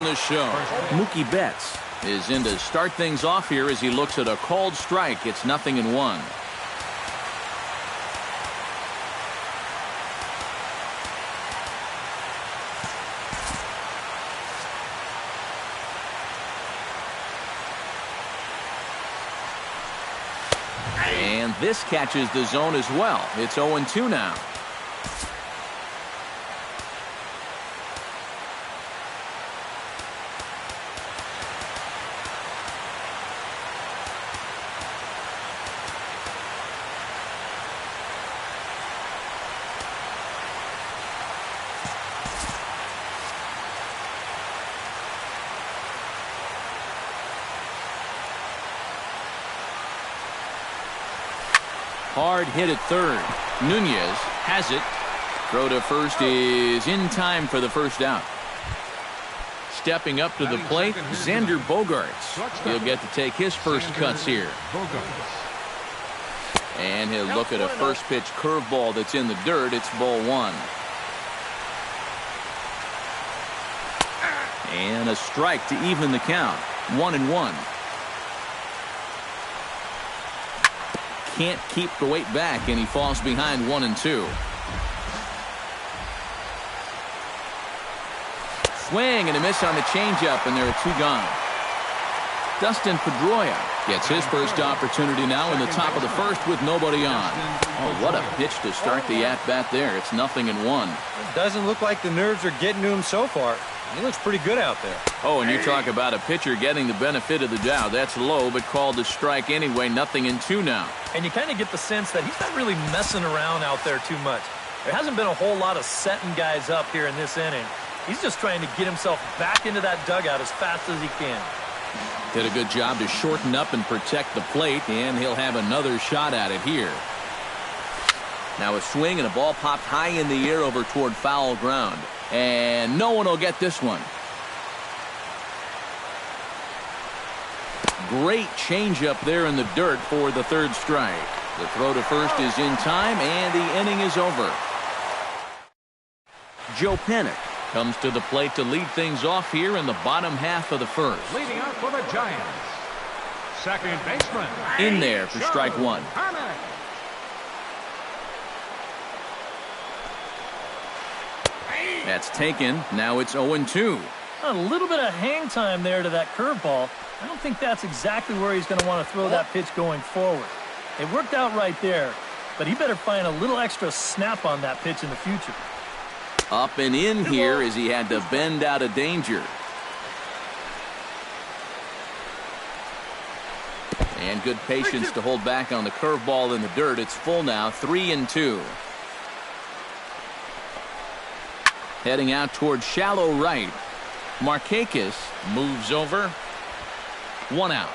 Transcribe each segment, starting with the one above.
the show. Mookie Betts is in to start things off here as he looks at a called strike. It's 0-1. And this catches the zone as well. It's 0-2 now. Hard hit at third. Nunez has it. Throw to first is in time for the first out. Stepping up to the plate, Xander Bogaerts. He'll get to take his first cuts here. And he'll look at a first pitch curveball that's in the dirt. It's ball one. And a strike to even the count. 1-1. Can't keep the weight back, and he falls behind 1-2. Swing and a miss on the changeup, and there are two gone. Dustin Pedroia gets his first opportunity now in the top of the first with nobody on. Oh, what a pitch to start the at-bat there. It's 0-1. It doesn't look like the nerves are getting to him so far. He looks pretty good out there. Oh, and you talk about a pitcher getting the benefit of the doubt. That's low, but called to strike anyway. 0-2 now. And you kind of get the sense that he's not really messing around out there too much. There hasn't been a whole lot of setting guys up here in this inning. He's just trying to get himself back into that dugout as fast as he can. Did a good job to shorten up and protect the plate, and he'll have another shot at it here. Now a swing and a ball popped high in the air over toward foul ground. And no one will get this one. Great changeup there in the dirt for the third strike. The throw to first is in time, and the inning is over. Joe Pennick comes to the plate to lead things off here in the bottom half of the first. Leading out for the Giants, second baseman. In there for strike one. That's taken. Now it's 0-2. A little bit of hang time there to that curveball. I don't think that's exactly where he's going to want to throw that pitch going forward. It worked out right there, but he better find a little extra snap on that pitch in the future. Up and in here as he had to bend out of danger. And good patience to hold back on the curveball in the dirt. It's full now, 3-2. Heading out towards shallow right. Markakis moves over. One out.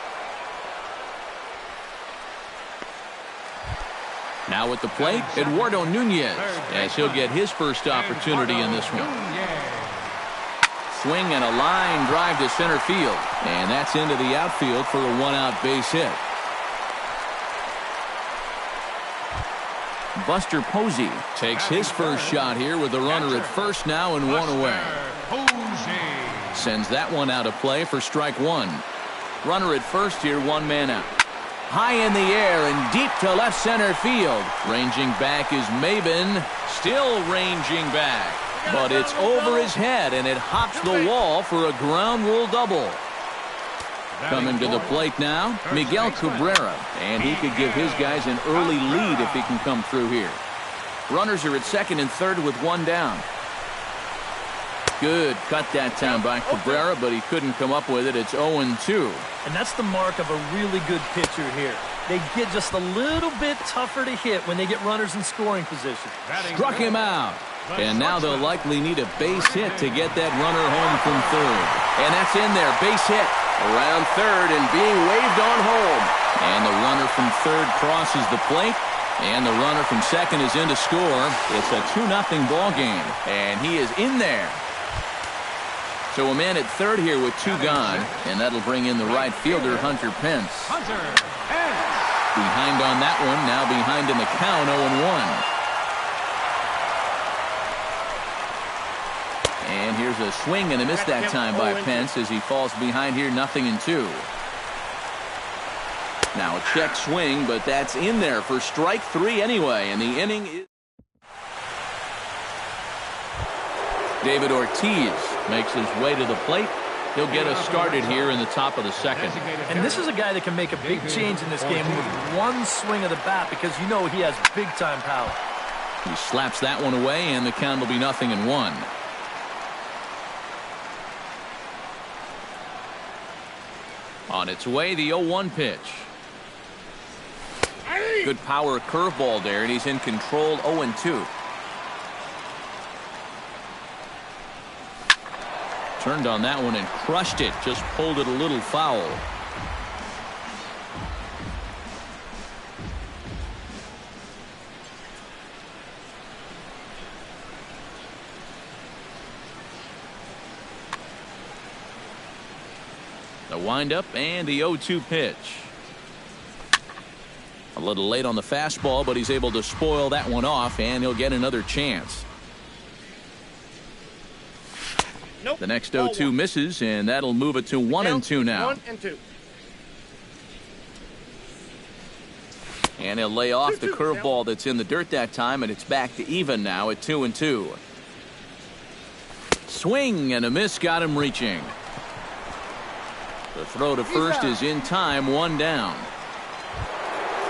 Now at the plate, Eduardo Nunez, as he'll get his first opportunity in this one. Swing and a line drive to center field. And that's into the outfield for a one-out base hit. Buster Posey takes his first shot here with a runner at first now and one away. Sends that one out of play for strike one. Runner at first here, one man out. High in the air and deep to left center field. Ranging back is Maben. Still ranging back. But it's over his head and it hops the wall for a ground rule double. Coming to the plate now, Miguel Cabrera. And he could give his guys an early lead if he can come through here. Runners are at second and third with one down. Good cut that time by Cabrera, but he couldn't come up with it. It's 0-2. And that's the mark of a really good pitcher here. They get just a little bit tougher to hit when they get runners in scoring position. Struck him out. And now they'll likely need a base hit to get that runner home from third. And that's in there. Base hit around third and being waved on home. And the runner from third crosses the plate. And the runner from second is in to score. It's a 2-0 ball game. And he is in there. So a man at third here with two gone, and that'll bring in the right fielder, Hunter Pence. Behind on that one, now behind in the count, 0-1. And here's There's a swing and a miss that time by Pence as he falls behind here 0-2. Now a check swing, but that's in there for strike 3 anyway, and the inning is... David Ortiz makes his way to the plate. He'll get us started here in the top of the second. And this is a guy that can make a big change in this game with one swing of the bat because you know he has big-time power. He slaps that one away, and the count will be 0-1. On its way, the 0-1 pitch. Good power curveball there, and he's in control 0-2. Turned on that one and crushed it. Just pulled it a little foul. The windup and the 0-2 pitch. A little late on the fastball, but he's able to spoil that one off, and he'll get another chance. Nope. The next 0-2 misses, and that'll move it to 1-2 now. 1-2. And he'll lay off the curveball that's in the dirt that time, and it's back to even now at 2-2. Swing and a miss got him reaching. The throw to first is in time, 1 down.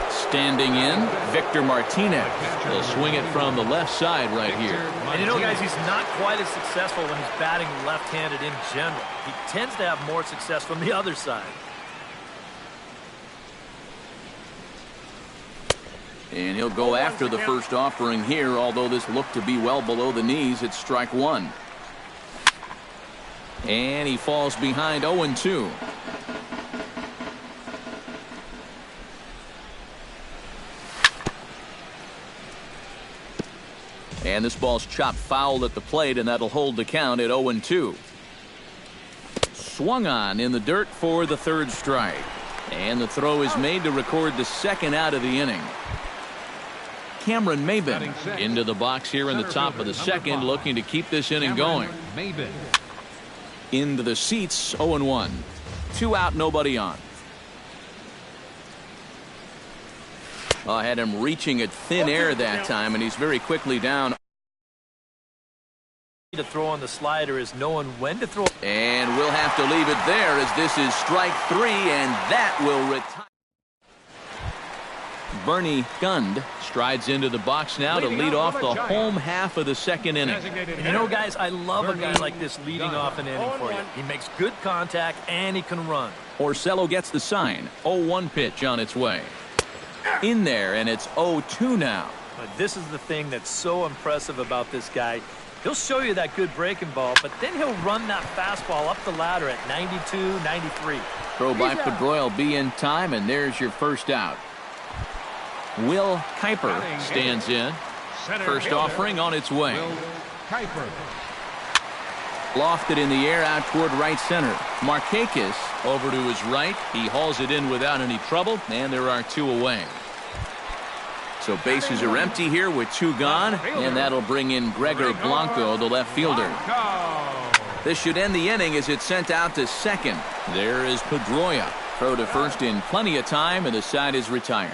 Standing in, Victor Martinez. He'll swing it from the left side right here. And you know, guys, he's not quite as successful when he's batting left-handed in general. He tends to have more success from the other side. And he'll go after the first offering here, although this looked to be well below the knees. It's strike 1. And he falls behind 0-2. And this ball's chopped foul at the plate, and that'll hold the count at 0-2. Swung on in the dirt for the third strike. And the throw is made to record the second out of the inning. Cameron Maybin into the box here in the top of the second, looking to keep this inning going. Into the seats, 0-1. 2 out, nobody on. I had him reaching at thin air that time, and he's very quickly down. To throw on the slider is knowing when to throw. And we'll have to leave it there as this is strike 3, and that will retire. Bernie Gund strides into the box now to lead off the home half of the second inning. And you know, guys, I love a guy like this leading off an inning for you. He makes good contact, and he can run. Orsello gets the sign. 0-1 pitch on its way. In there, and it's 0-2 now. But this is the thing that's so impressive about this guy. He'll show you that good breaking ball, but then he'll run that fastball up the ladder at 92, 93. Throw by Pedroia will be in time, and there's your first out. Will Kuiper stands in. First offering on its way. Lofted in the air out toward right center. Markakis over to his right. He hauls it in without any trouble, and there are 2 away. So bases are empty here with 2 gone, and that'll bring in Gregor Blanco, the left fielder. This should end the inning as it's sent out to second. There is Pedroia. Throw to first in plenty of time, and the side is retired.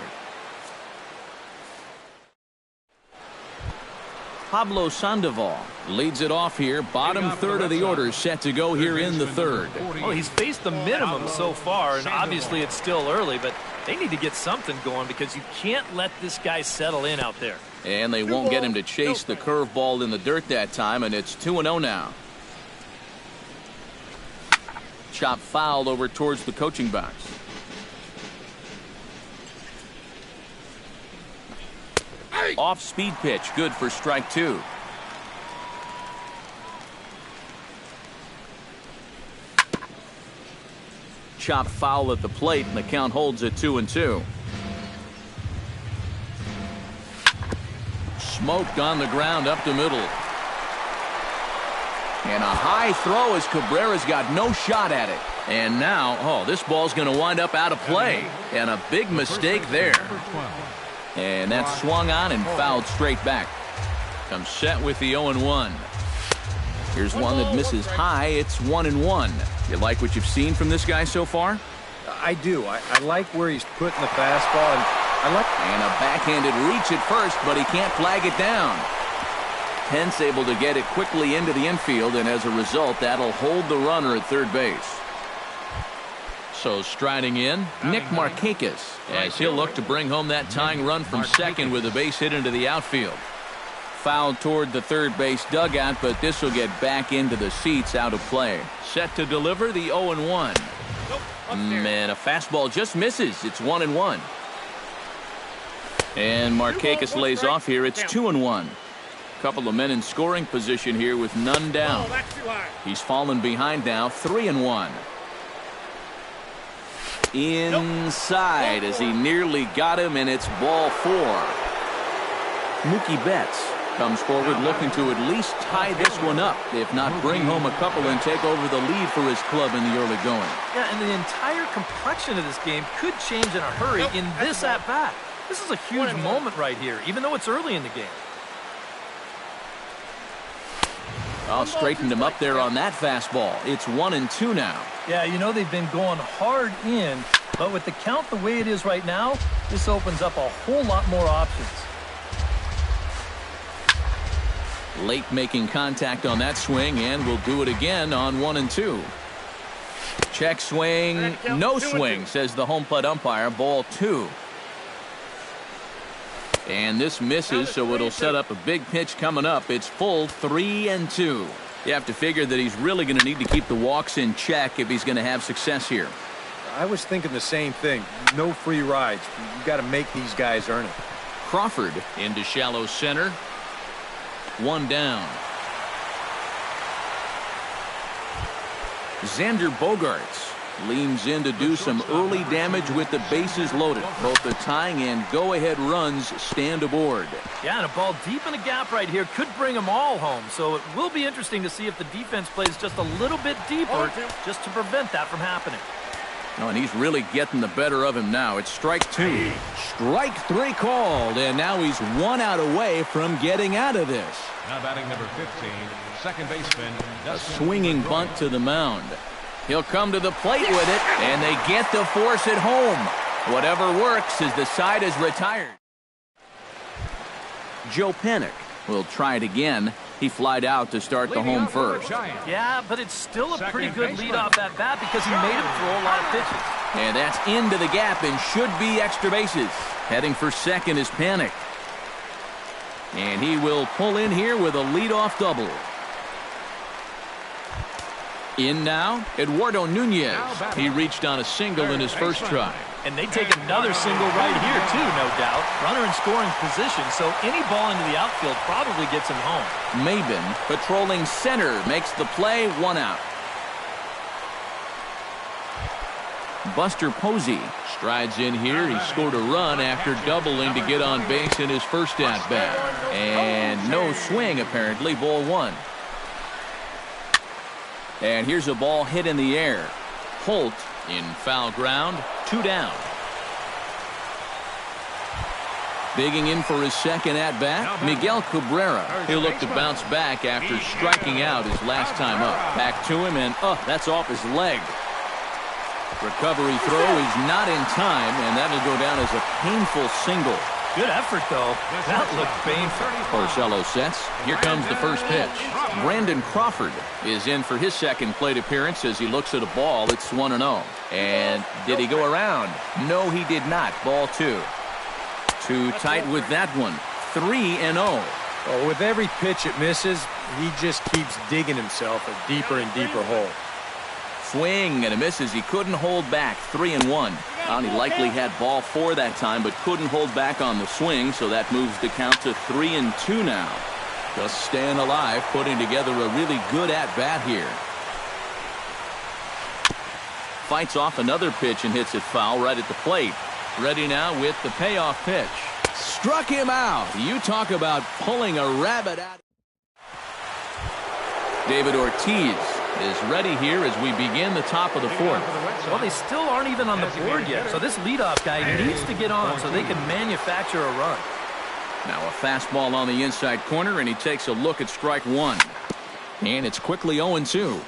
Pablo Sandoval leads it off here. Bottom third of the order set to go here in the third. Well, he's faced the minimum so far, and obviously it's still early, but they need to get something going because you can't let this guy settle in out there. And they won't get him to chase the curveball in the dirt that time, and it's 2-0 now. Chop fouled over towards the coaching box. Off speed pitch, good for strike 2. Chop foul at the plate, and the count holds at 2-2. Smoked on the ground up the middle. And a high throw as Cabrera's got no shot at it. And now, this ball's going to wind up out of play. And a big mistake there. And that's swung on and fouled straight back. Comes set with the 0-1. Here's one that misses high. It's 1-1. You like what you've seen from this guy so far? I do. I like where he's putting the fastball, and And a backhanded reach at first, but he can't flag it down. Pence able to get it quickly into the infield, and as a result, that'll hold the runner at third base. So striding in, Nick Markakis, as he'll look to bring home that tying run from second with a base hit into the outfield. Fouled toward the third base dugout, but this will get back into the seats, out of play. Set to deliver the 0-1. And a fastball just misses. It's 1-1. And Markakis lays off here. It's 2-1. Couple of men in scoring position here with none down. He's fallen behind now, 3-1. Inside as he nearly got him, and it's ball 4. Mookie Betts comes forward looking to at least tie this one up, if not bring home a couple and take over the lead for his club in the early going. Yeah, and the entire complexion of this game could change in a hurry in this at-bat. This is a huge moment right here, even though it's early in the game. Oh, straightened him up there on that fastball. It's 1-2 now. Yeah, you know they've been going hard in, but with the count the way it is right now, this opens up a whole lot more options. Late making contact on that swing, and will do it again on 1-2. Check swing, no swing, says the home plate umpire. Ball 2. And this misses, so it'll set up a big pitch coming up. It's full 3-2. You have to figure that he's really going to need to keep the walks in check if he's going to have success here. I was thinking the same thing. No free rides. You got to make these guys earn it. Crawford into shallow center. 1 down. Xander Bogaerts leans in to do some early damage with the bases loaded. Both the tying and go-ahead runs stand aboard. Yeah, and a ball deep in a gap right here could bring them all home. So it will be interesting to see if the defense plays just a little bit deeper just to prevent that from happening. Oh, and he's really getting the better of him now. It's strike 2. Strike 3 called, and now he's 1 out away from getting out of this. Now batting number 15, second baseman. A swinging bunt to the mound. He'll come to the plate with it, and they get the force at home. Whatever works as the side is retired. Joe Panik will try it again. He flied out to start the home first. Yeah, but it's still a pretty good leadoff at bat because he made him throw a lot of pitches. And that's into the gap and should be extra bases. Heading for second is Panik. And he will pull in here with a leadoff double. In now, Eduardo Nunez. He reached on a single in his first try. And they take another single right here, too, no doubt. Runner in scoring position, so any ball into the outfield probably gets him home. Maben, patrolling center, makes the play, 1 out. Buster Posey strides in here. He scored a run after doubling to get on base in his first at-bat. And no swing, apparently, ball 1. And here's a ball hit in the air. Holt in foul ground, 2 down. Digging in for his second at-bat, Miguel Cabrera. He'll look to bounce back after striking out his last time up. Back to him, and that's off his leg. Recovery throw is not in time, and that'll go down as a painful single. Good effort, though. That looked painful. Porcello sets. Here comes the first pitch. Brandon Crawford is in for his second plate appearance as he looks at a ball. It's 1-0. And did he go around? No, he did not. Ball 2. Too tight with that one. 3-0. Oh, with every pitch it misses, he just keeps digging himself a deeper and deeper hole. Swing and a miss as he couldn't hold back. 3-1. He likely had ball 4 that time, but couldn't hold back on the swing, so that moves the count to 3-2 now. Just staying alive, putting together a really good at-bat here. Fights off another pitch and hits it foul right at the plate. Ready now with the payoff pitch. Struck him out. You talk about pulling a rabbit out. David Ortiz is ready here as we begin the top of the 4th. Well, they still aren't even on the board yet, so this leadoff guy needs to get on so they can manufacture a run. Now a fastball on the inside corner, and he takes a look at strike 1. And it's quickly 0-2.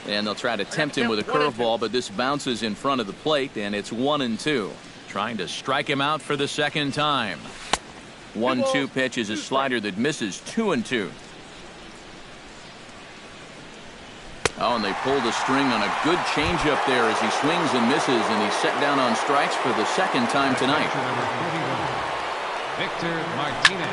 And they'll try to tempt him with a curveball, but this bounces in front of the plate, and it's 1-2. Trying to strike him out for the second time. 1-2 pitch is a slider that misses. 2-2. Oh, and they pulled a string on a good changeup there as he swings and misses, and he's set down on strikes for the second time tonight. Victor Martinez.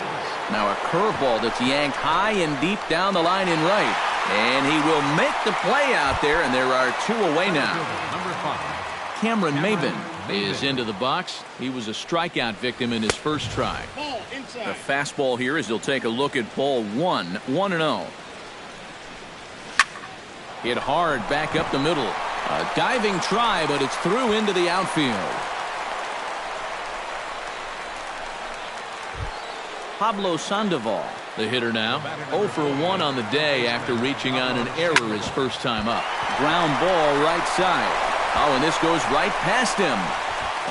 Now a curveball that's yanked high and deep down the line in right. And he will make the play out there, and there are 2 away now. Number 5. Cameron Maybin is into the box. He was a strikeout victim in his first try. The fastball here as he'll take a look at ball 1. 1-0. Hit hard back up the middle. A diving try, but it's through into the outfield. Pablo Sandoval, the hitter now. 0 for 1 on the day after reaching on an error his first time up. Ground ball right side. Oh, and this goes right past him.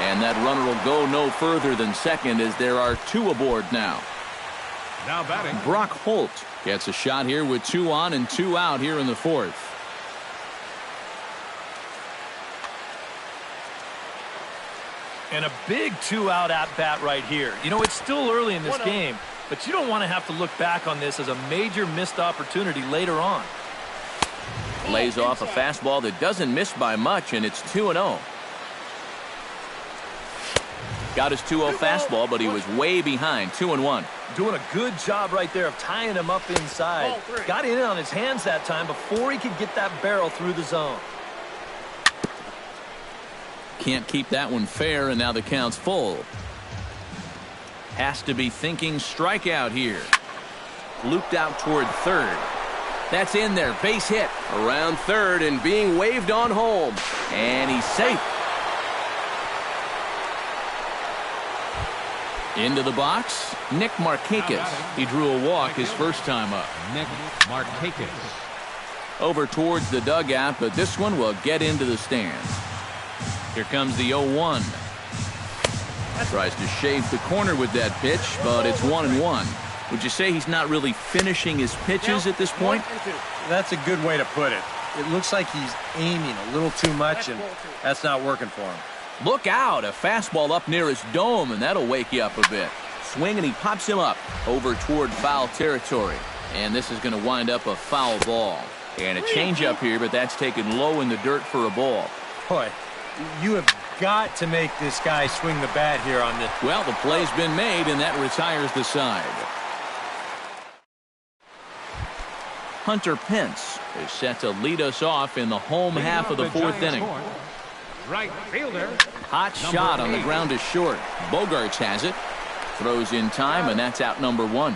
And that runner will go no further than second as there are 2 aboard now. Now batting. Brock Holt gets a shot here with 2 on and 2 out here in the 4th. And a big 2-out at-bat right here. You know, it's still early in this game, but you don't want to have to look back on this as a major missed opportunity later on. Lays off a fastball that doesn't miss by much, and it's 2-0. Got his 2-0 fastball, but he was way behind. 2-1. Doing a good job right there of tying him up inside. Got in on his hands that time before he could get that barrel through the zone. Can't keep that one fair, and now the count's full. Has to be thinking strikeout here. Looped out toward third. That's in there. Base hit. Around third and being waved on home. And he's safe. Into the box, Nick Markakis. He drew a walk his first time up. Nick Markakis. Over towards the dugout, but this one will get into the stands. Here comes the 0-1. Tries to shave the corner with that pitch, but it's 1-1. Would you say he's not really finishing his pitches at this point? That's a good way to put it. It looks like he's aiming a little too much, and that's not working for him. Look out, a fastball up near his dome, and that'll wake you up a bit. Swing, and he pops him up over toward foul territory. And this is going to wind up a foul ball. And a changeup here, but that's taken low in the dirt for a ball. Boy, you have got to make this guy swing the bat here on this. Well, the play's been made, and that retires the side. Hunter Pence is set to lead us off in the home half of the 4th inning. Right fielder. Hot shot on the ground to short. Bogarts has it. Throws in time, and that's out number 1.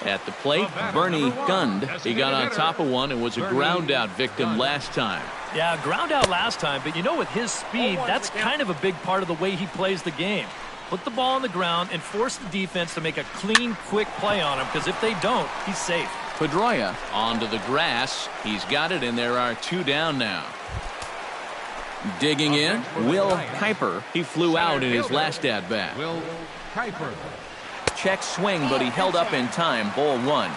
At the plate, Bernie Gund. He got on top of one and was a ground out victim last time. Yeah, ground out last time, but you know, with his speed, that's kind of a big part of the way he plays the game. Put the ball on the ground and force the defense to make a clean, quick play on him, because if they don't, he's safe. Pedroia onto the grass. He's got it, and there are 2 down now. Digging in, Will Kuiper. He flew out in his last at-bat. Will Kuiper. Check swing, but he held up in time. Ball 1.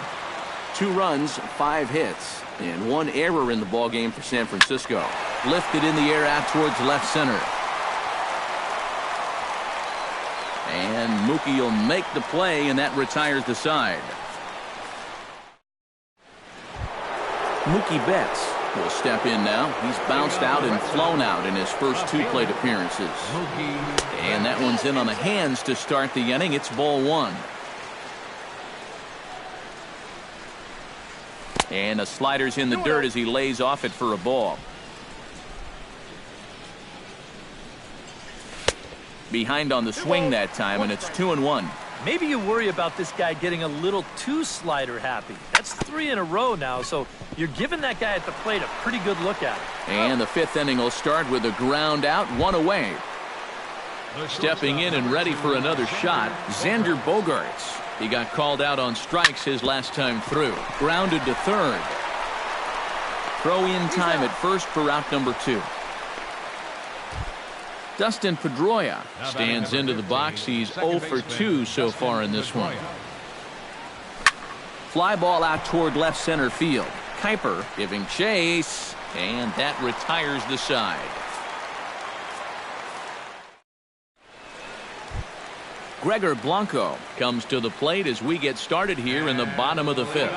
2 runs, 5 hits, and 1 error in the ballgame for San Francisco. Lifted in the air out towards left center. And Mookie will make the play, and that retires the side. Mookie Betts will step in now. He's bounced out and flown out in his first 2 plate appearances. And that one's in on the hands to start the inning. It's ball 1. And the slider's in the dirt as he lays off it for a ball. Behind on the swing that time, and it's 2-1. Maybe you worry about this guy getting a little too slider happy. That's 3 in a row now, so you're giving that guy at the plate a pretty good look at it. And the 5th inning will start with a ground out, 1 away. Stepping in and ready for another shot, Xander Bogarts. He got called out on strikes his last time through. Grounded to third. Throw in time at first for out number 2. Dustin Pedroia stands into the box. He's 0 for 2 so far in this one. Fly ball out toward left center field. Kuiper giving chase, and that retires the side. Gregor Blanco comes to the plate as we get started here in the bottom of the fifth.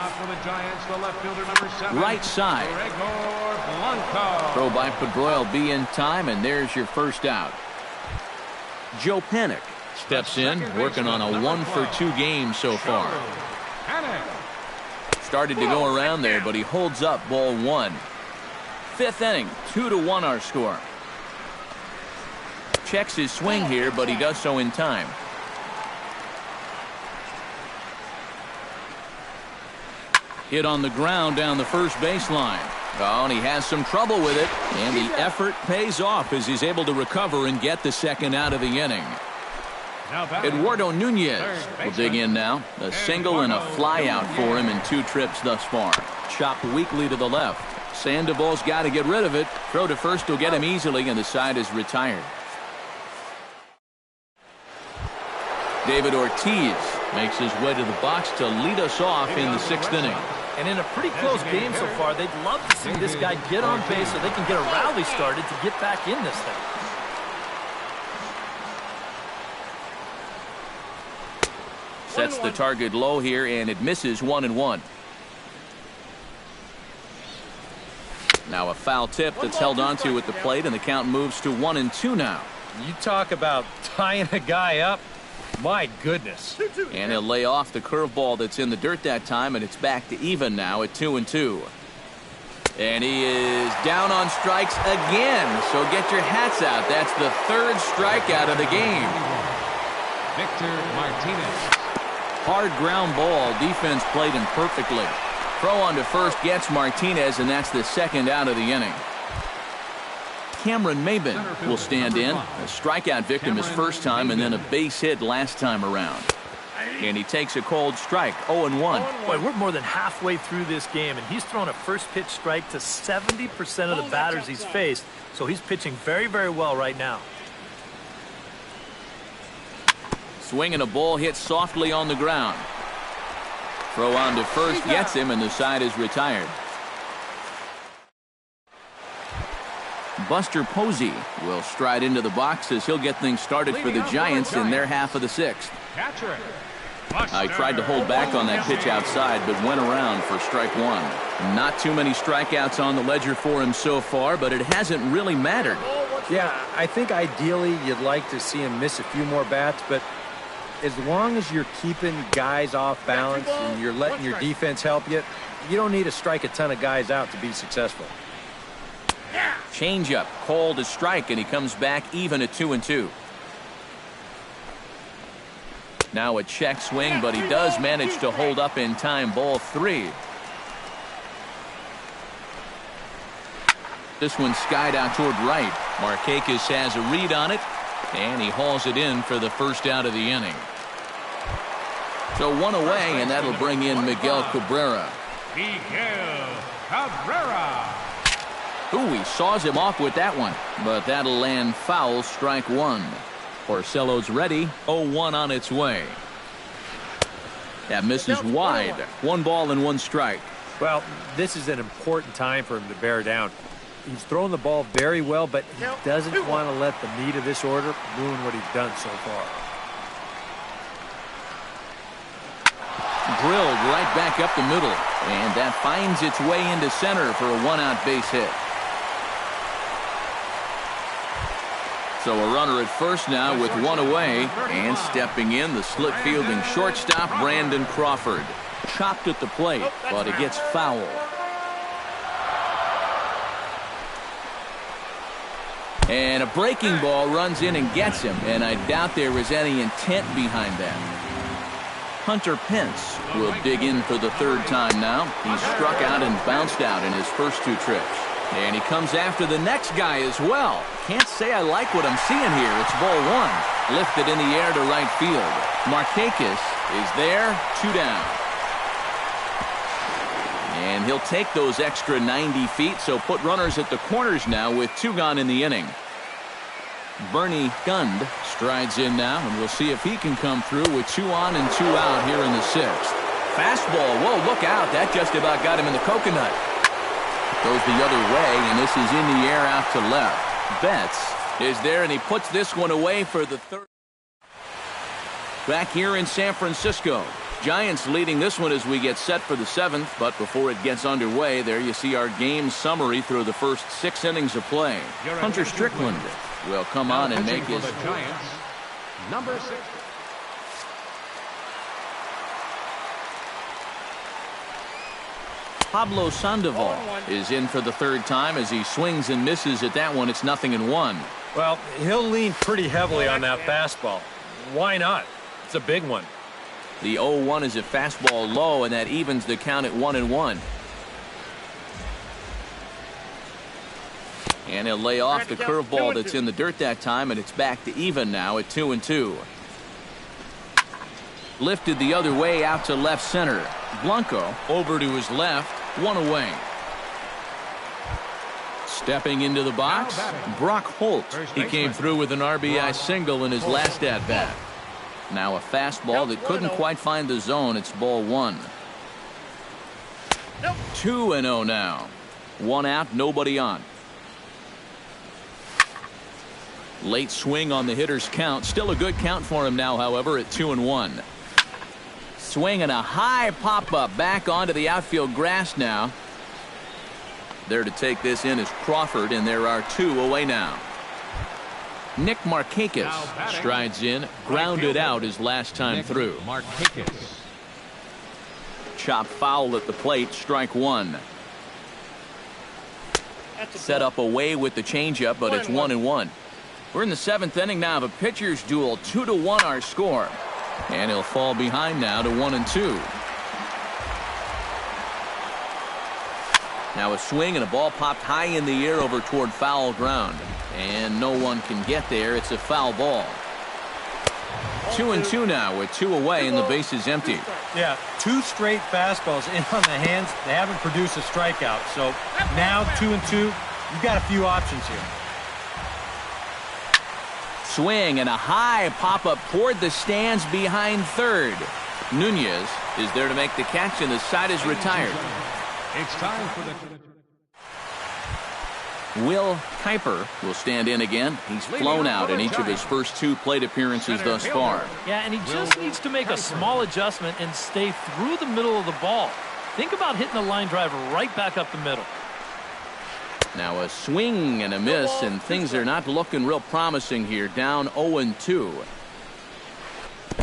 Right side. Throw by Pedroia will be in time, and there's your first out. Joe Panik steps in, working on a 1 for 2 game so far. Started to go around there, but he holds up ball 1. Fifth inning, 2-1 our score. Checks his swing here, but he does so in time. Hit on the ground down the first baseline. Oh, and he has some trouble with it, and the effort pays off as he's able to recover and get the second out of the inning. Eduardo Nunez will dig in now. A single and a fly out for him in 2 trips thus far. Chopped weakly to the left. Sandoval's got to get rid of it. Throw to first will get him easily, and the side is retired. David Ortiz makes his way to the box to lead us off in the 6th inning. And in a pretty close game so far, they'd love to see this guy get on base so they can get a rally started to get back in this thing. Sets the target low here, and it misses 1-1. Now a foul tip that's held onto at the plate, and the count moves to 1-2 now. You talk about tying a guy up. My goodness. And he'll lay off the curveball that's in the dirt that time, and it's back to even now at 2-2. And he is down on strikes again, so get your hats out. That's the 3rd strikeout of the game. Victor Martinez. Hard ground ball. Defense played him perfectly. Throw on to first gets Martinez, and that's the 2nd out of the inning. Cameron Maybin will stand in. A strikeout victim his first time, and then a base hit last time around. And he takes a cold strike, 0-1. Boy, we're more than halfway through this game, and he's thrown a first pitch strike to 70% of the batters he's faced, so he's pitching very, very well right now. Swing and a ball hit softly on the ground. Throw on to first gets him, and the side is retired. Buster Posey will stride into the box as he'll get things started for the Giants in their half of the 6th. I tried to hold back on that pitch outside, but went around for strike 1. Not too many strikeouts on the ledger for him so far, but it hasn't really mattered. Yeah, I think ideally you'd like to see him miss a few more bats, but as long as you're keeping guys off balance and you're letting your defense help you, you don't need to strike a ton of guys out to be successful. Changeup called a strike, and he comes back even at 2-2. Now a check swing, but he does manage to hold up in time. Ball 3. This one skied out toward right. Markakis has a read on it, and he hauls it in for the first out of the inning. So 1 away, and that'll bring in Miguel Cabrera. Ooh, he saws him off with that one, but that'll land foul, strike 1. Porcello's ready, 0-1 on its way. That misses wide. 1 ball and 1 strike. Well, this is an important time for him to bear down. He's thrown the ball very well, but he doesn't want to let the meat of this order ruin what he's done so far. Drilled right back up the middle, and that finds its way into center for a 1-out base hit. So a runner at first now with 1 away, and stepping in, the slick fielding shortstop Brandon Crawford. Chopped at the plate, but it gets foul. And a breaking ball runs in and gets him, and I doubt there was any intent behind that. Hunter Pence will dig in for the 3rd time now. He struck out and bounced out in his first 2 trips. And he comes after the next guy as well. Can't say I like what I'm seeing here. It's ball 1. Lifted in the air to right field. Markakis is there, 2 down. And he'll take those extra 90 feet, so put runners at the corners now with 2 gone in the inning. Bernie Gund strides in now, and we'll see if he can come through with 2 on and 2 out here in the 6th. Fastball. Whoa, look out. That just about got him in the coconut. Goes the other way, and this is in the air out to left. Betts is there, and he puts this one away for the 3rd. Back here in San Francisco. Giants leading this one as we get set for the 7th, but before it gets underway, there you see our game summary through the first 6 innings of play. Hunter Strickland will come on and make his... The Giants, number 6. Pablo Sandoval is in for the 3rd time as he swings and misses at that one. It's 0-1. Well, he'll lean pretty heavily on that fastball. Why not? It's a big one. The 0-1 is a fastball low, and that evens the count at 1-1. And he'll lay off the curveball that's in the dirt that time, and it's back to even now at 2-2. Lifted the other way out to left center. Blanco over to his left, 1 away. Stepping into the box, Brock Holt. He came through with an RBI single in his last at-bat. Now a fastball that couldn't quite find the zone. It's ball 1. 2-0 now. 1 out, nobody on. Late swing on the hitter's count. Still a good count for him now, however, at 2-1. Swing and a high pop-up back onto the outfield grass now. There to take this in is Crawford, and there are 2 away now. Nick Markakis strides in, grounded out his last time through. Markakis. Chop foul at the plate, strike 1. Set up away with the changeup, but it's 1-1. We're in the 7th inning now of a pitcher's duel. 2-1 our score. And he'll fall behind now to 1-2. Now a swing and a ball popped high in the air over toward foul ground. And no one can get there. It's a foul ball. 2-2 now with 2 away and the base is empty. Yeah, 2 straight fastballs in on the hands. They haven't produced a strikeout. So now 2-2, you've got a few options here. Swing and a high pop-up toward the stands behind third. Nunez is there to make the catch, and the side is retired. It's time for the... Will Kuiper will stand in again. He's flown out in each of his first 2 plate appearances thus far. Yeah, and he just needs to make a small adjustment and stay through the middle of the ball. Think about hitting a line drive right back up the middle. Now a swing and a miss, and things are not looking real promising here. Down 0-2.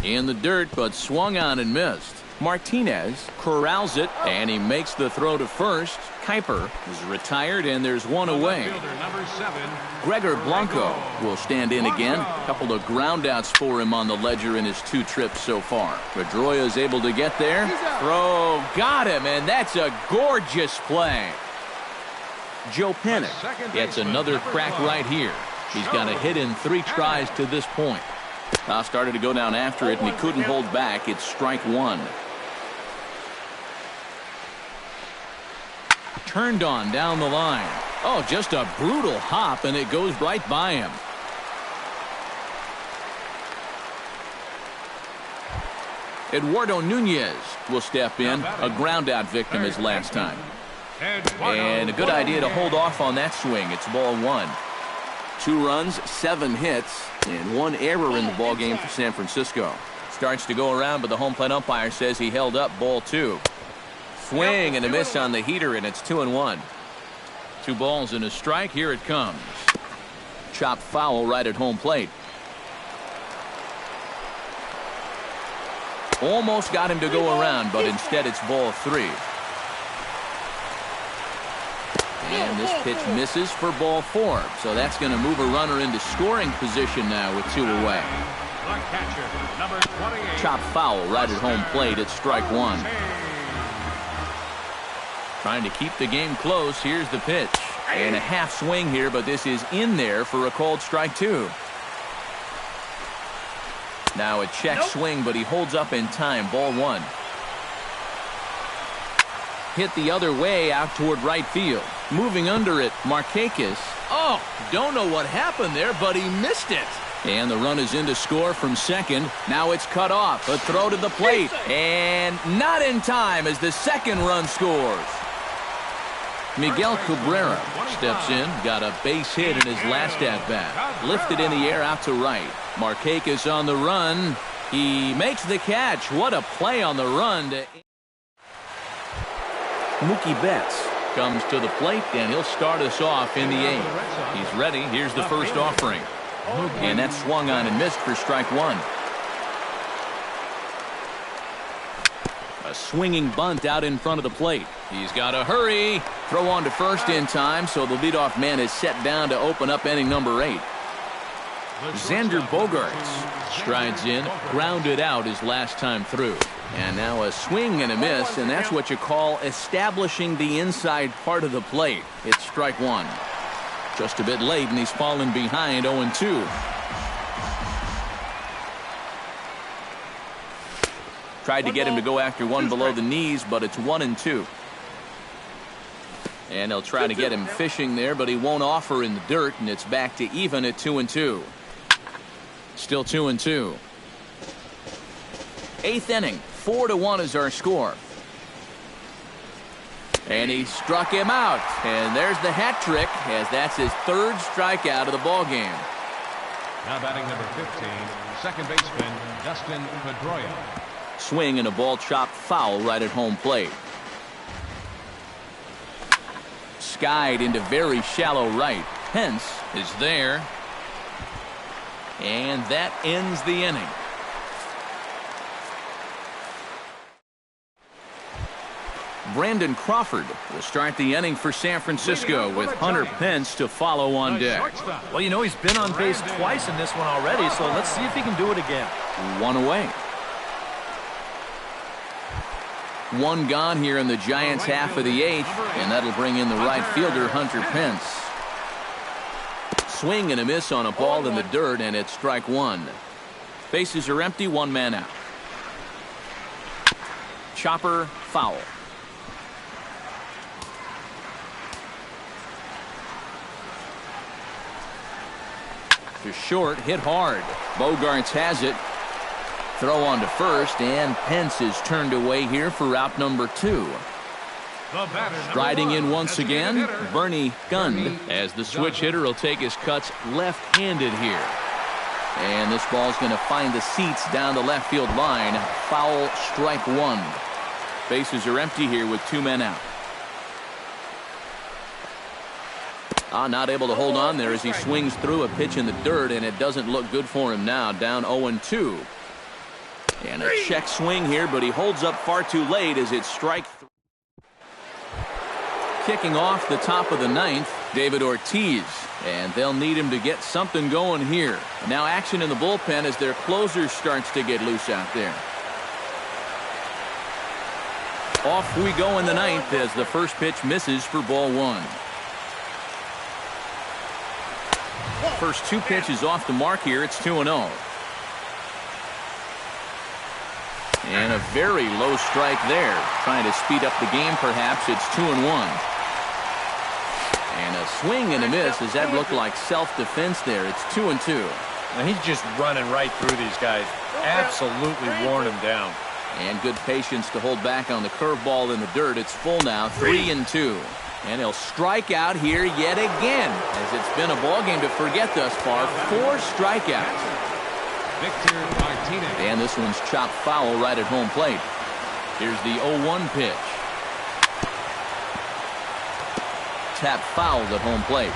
In the dirt, but swung on and missed. Martinez corrals it, and he makes the throw to first. Kuiper is retired, and there's 1 away. Number 7. Gregor Blanco will stand in again. A couple of groundouts for him on the ledger in his 2 trips so far. Pedroia is able to get there. Throw, got him, and that's a gorgeous play. Joe Pennick gets another crack right here. He's got a hit in 3 tries to this point. Now started to go down after it, and he couldn't hold back. It's strike 1. Turned on down the line. Oh, just a brutal hop, and it goes right by him. Eduardo Nunez will step in. A ground-out victim his last time. And a good idea to hold off on that swing. It's ball 1. 2 runs, 7 hits, and 1 error in the ball game for San Francisco. Starts to go around, but the home plate umpire says he held up ball 2. Swing and a miss on the heater, and it's 2-1. 2 balls and a strike. Here it comes. Chopped foul right at home plate. Almost got him to go around, but instead it's ball 3. And this pitch misses for ball 4. So that's going to move a runner into scoring position now with 2 away. The catcher, number 28. Chop foul right at home plate. It's strike 1. Trying to keep the game close. Here's the pitch. And a half swing here, but this is in there for a called strike 2. Now a check swing, but he holds up in time. Ball 1. Hit the other way out toward right field. Moving under it, Markakis. Oh, Oh, don't know what happened there, but he missed it. And the run is in to score from second. Now it's cut off. A throw to the plate. And not in time as the second run scores. Miguel Cabrera steps in. Got a base hit in his last at-bat. Lifted in the air out to right. Markakis on the run. He makes the catch. What a play on the run. Mookie Betts comes to the plate, and he'll start us off in the eighth. He's ready. Here's the first offering. And that swung on and missed for strike one. A swinging bunt out in front of the plate. He's got to hurry. Throw on to first in time, so the leadoff man is set down to open up inning number 8. Xander Bogaerts strides in, grounded out his last time through. And now a swing and a miss, and that's what you call establishing the inside part of the plate. It's strike one. Just a bit late, and he's fallen behind 0-2. Tried to get him to go after one below the knees, but it's 1-2. And they'll try to get him fishing there, but he won't offer in the dirt, and it's back to even at 2-2. Still 2-2. Eighth inning, 4-1 is our score. And he struck him out. And there's the hat trick, as that's his third strikeout of the ball game. Now batting number 15, second baseman Dustin Pedroia. Swing and a ball chopped foul right at home plate. Skied into very shallow right. Pence is there. And that ends the inning. Brandon Crawford will start the inning for San Francisco with Hunter Pence to follow on deck. Well, you know, he's been on base twice in this one already, so let's see if he can do it again. One away. One gone here in the Giants' half of the eighth, and that'll bring in the right fielder, Hunter Pence. Swing and a miss on a ball in the dirt, and it's strike one. Bases are empty, one man out. Chopper, foul. To short, hit hard. Bogaerts has it. Throw on to first, and Pence is turned away here for out number 2. Striding in once again, Bernie Gund, as the switch hitter will take his cuts left-handed here. And this ball's going to find the seats down the left field line. Foul, strike one. Bases are empty here with 2 men out. Not able to hold on there as he swings through a pitch in the dirt, and it doesn't look good for him now. Down 0-2. And a check swing here, but he holds up far too late as it's strike 3. Kicking off the top of the ninth, David Ortiz. And they'll need him to get something going here. Now action in the bullpen as their closer starts to get loose out there. Off we go in the ninth as the first pitch misses for ball one. First 2 pitches off the mark here. It's 2-0. And a very low strike there. Trying to speed up the game perhaps. It's 2-1. And a swing and a miss. Does that look like self-defense there? It's 2-2. Now he's just running right through these guys. Absolutely worn them down. And good patience to hold back on the curveball in the dirt. It's full now, 3-2. And he'll strike out here yet again, as it's been a ball game to forget thus far. 4 strikeouts. Victor Martinez. And this one's chopped foul right at home plate. Here's the 0-1 pitch. Tap fouled at home plate.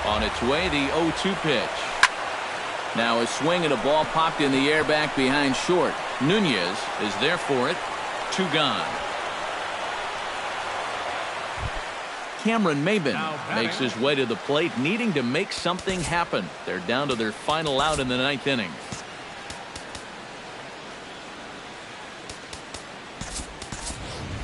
On its way, the 0-2 pitch. Now a swing and a ball popped in the air back behind short. Nunez is there for it. 2 gone. Cameron Maybin makes his way to the plate, needing to make something happen. They're down to their final out in the 9th inning.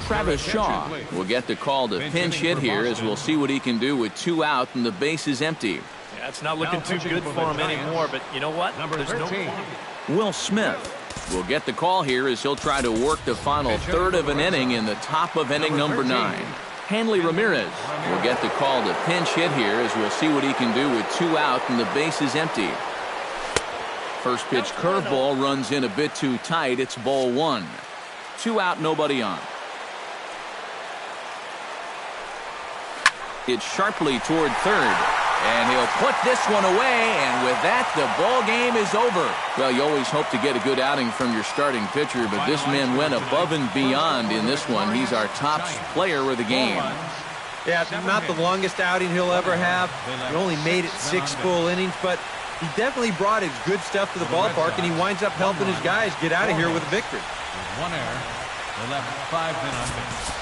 Travis Shaw will get the call to pinch hit here, as we'll see what he can do with 2 out and the base is empty. Yeah, it's not looking too good for him anymore, but you know what? Number 13. Will Smith will get the call here as he'll try to work the final third of an inning in the top of inning number 9. Hanley Ramirez will get the call to pinch hit here as we'll see what he can do with 2 out and the base is empty. First pitch curveball runs in a bit too tight. It's ball 1. 2 out, nobody on. It's sharply toward third. And he'll put this one away, and with that, the ball game is over. Well, you always hope to get a good outing from your starting pitcher, but this man went above and beyond in this one. He's our top player of the game. Yeah, not the longest outing he'll ever have. He only made it 6 full innings, but he definitely brought his good stuff to the ballpark, and he winds up helping his guys get out of here with a victory. With 1 error, they left 5 men on base.